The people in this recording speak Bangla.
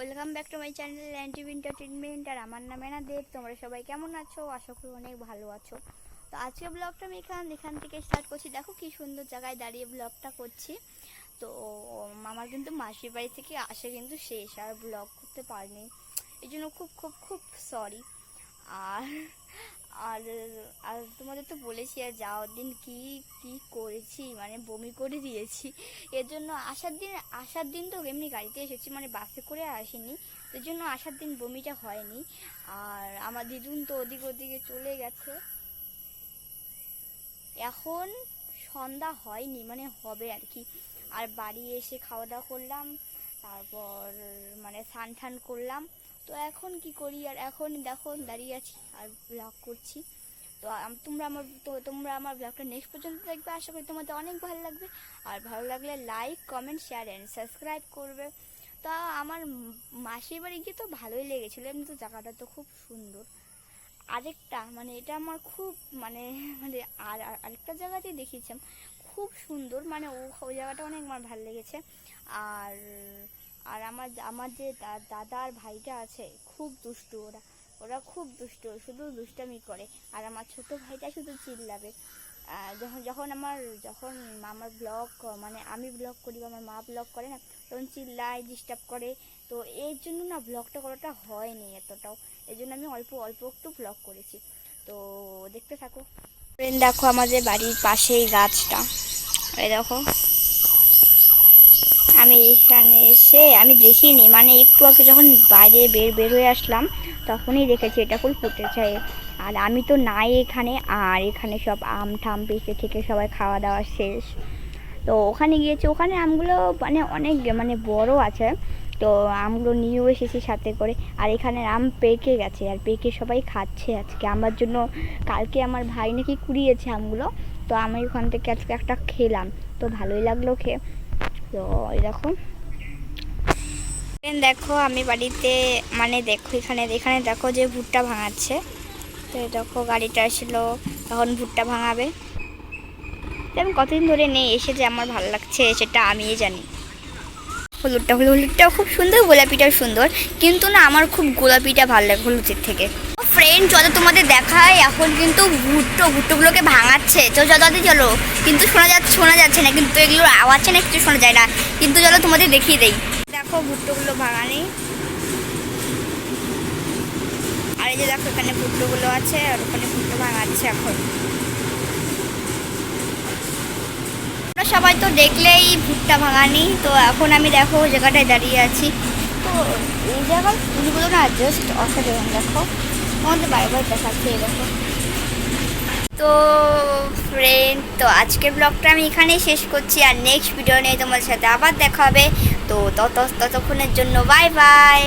Welcome back to my channel NTV entertainment. আর আমার নাম এনা দেব। তোমরা সবাই কেমন আছো? আশা করি অনেক ভালো আছো। তো আজকে ব্লগটা আমি এখান থেকে স্টার্ট করছি। দেখো কি সুন্দর জায়গায় দাঁড়িয়ে ব্লগটা করছি। তো আমার কিন্তু মাসির বাড়ি থেকে আসে কিন্তু শেষ, আর ব্লগ করতে পারিনি, এই জন্য খুব খুব খুব সরি। আর আর আর তোমাদের তো বলেছি, আর যাওয়ার দিন কি কি করেছি, মানে বমি করে দিয়েছি। এর জন্য আসার দিন তো এমনি গাড়িতে এসেছি, মানে বাসে করে আসিনি, এর জন্য আসার দিন বমিটা হয়নি। আর আমার দিদুন তো ওদিকে চলে গেছে। এখন সন্ধ্যা হয়নি, মানে হবে আর কি। আর বাড়ি এসে খাওয়া দাওয়া করলাম, তারপর মানে স্নান টান করলাম। তো এখন কি করি, আর এখন দেখো দাঁড়িয়ে আছি আর ব্লগ করছি। তো তোমরা আমার ব্লগটা নেক্সট পর্যন্ত দেখবে, আশা করি তোমাদের অনেক ভালো লাগবে। আর ভালো লাগলে like comment share and subscribe করবে। তা আমার মাসির বাড়ি গিয়ে তো ভালোই লেগেছিলো, এমনি তো জায়গাটা তো খুব সুন্দর। আরেকটা মানে এটা আমার খুব মানে মানে আর আরেকটা জায়গাতে দেখিয়েছিলাম, খুব সুন্দর, মানে ওই জায়গাটা অনেক আমার ভালো লেগেছে। আর আর আমার যে দাদা আর ভাইটা আছে, খুব দুষ্টু ওরা খুব দুষ্টু, শুধু দুষ্টামি করে। আর আমার ছোট ভাইটা শুধু চিল্লাবে। যখন আমার ব্লগ, মানে আমি ব্লগ করি বা আমার মা ব্লগ করে না, তখন চিল্লায়, ডিস্টার্ব করে। তো এর জন্য না ব্লগটা করাটা হয়নি এতটাও, এই জন্য আমি অল্প অল্প একটু ব্লগ করেছি। তো দেখতে থাকো। দেখো আমাদের বাড়ির পাশেই গাছটা, এই দেখো। আমি এখানে এসে আমি দেখিনি, মানে একটু আগে যখন বাইরে বের হয়ে আসলাম, তখনই দেখেছি এটা ফুল ফুটেছে। আর আমি তো নাই এখানে, আর এখানে সব আম ঠাম পেকে থেকে সবাই খাওয়া দাওয়া শেষ। তো ওখানে গিয়েছি, ওখানে আমগুলো মানে অনেক মানে বড় আছে। তো আমগুলো নিয়েও এসেছি সাথে করে। আর এখানে আম পেকে গেছে, আর পেকে সবাই খাচ্ছে আজকে আমার জন্য। কালকে আমার ভাই নাকি কুড়িয়েছে আমগুলো, তো আমি ওখান থেকে আজকে একটা খেলাম, তো ভালোই লাগলো খেয়ে। তো এরকম দেখো আমি বাড়িতে, মানে দেখো এখানে দেখো যে ভুট্টা ভাঙাচ্ছে। তো দেখো গাড়িটা এসেছিলো, তখন ভুট্টা ভাঙাবে। তো আমি কতদিন ধরে নেই, এসে যে আমার ভালো লাগছে সেটা আমিই জানি। হলুদটাও খুব সুন্দর, গোলাপিটাও সুন্দর, কিন্তু না আমার খুব গোলাপিটা ভালো লাগে হলুদের থেকে। ফ্রেন্ড চলো তোমাদের দেখায়, এখন কিন্তু ভুট্টোগুলোকে ভাঙাচ্ছে। তো চলো, কিন্তু শোনা যাচ্ছে না, কিন্তু এগুলোর আওয়াজটা না কিছু শোনা যায় না, কিন্তু চলো তোমাদের দেখিয়ে দেই। দেখো ভুট্টোগুলো ভাঙানি, আর এই যে দেখো এখানে ভুট্টোগুলো আছে, আর ওখানে ভুট্টো ভাঙাচ্ছে এখন। সবাই তো দেখলেই ভুট্টা ভাঙানি। তো এখন আমি দেখো জায়গাটায় দাঁড়িয়ে আছি। তো এই জায়গার ফুলগুলো না জাস্ট অসাধারণ, দেখো আমাদের বারবার দেখাচ্ছে এরকম। তো ফ্রেন্ড, তো আজকের ব্লগটা আমি এখানেই শেষ করছি, আর নেক্সট ভিডিও নিয়ে তোমার সাথে আবার দেখা হবে। তো ততক্ষণের জন্য বাই বাই।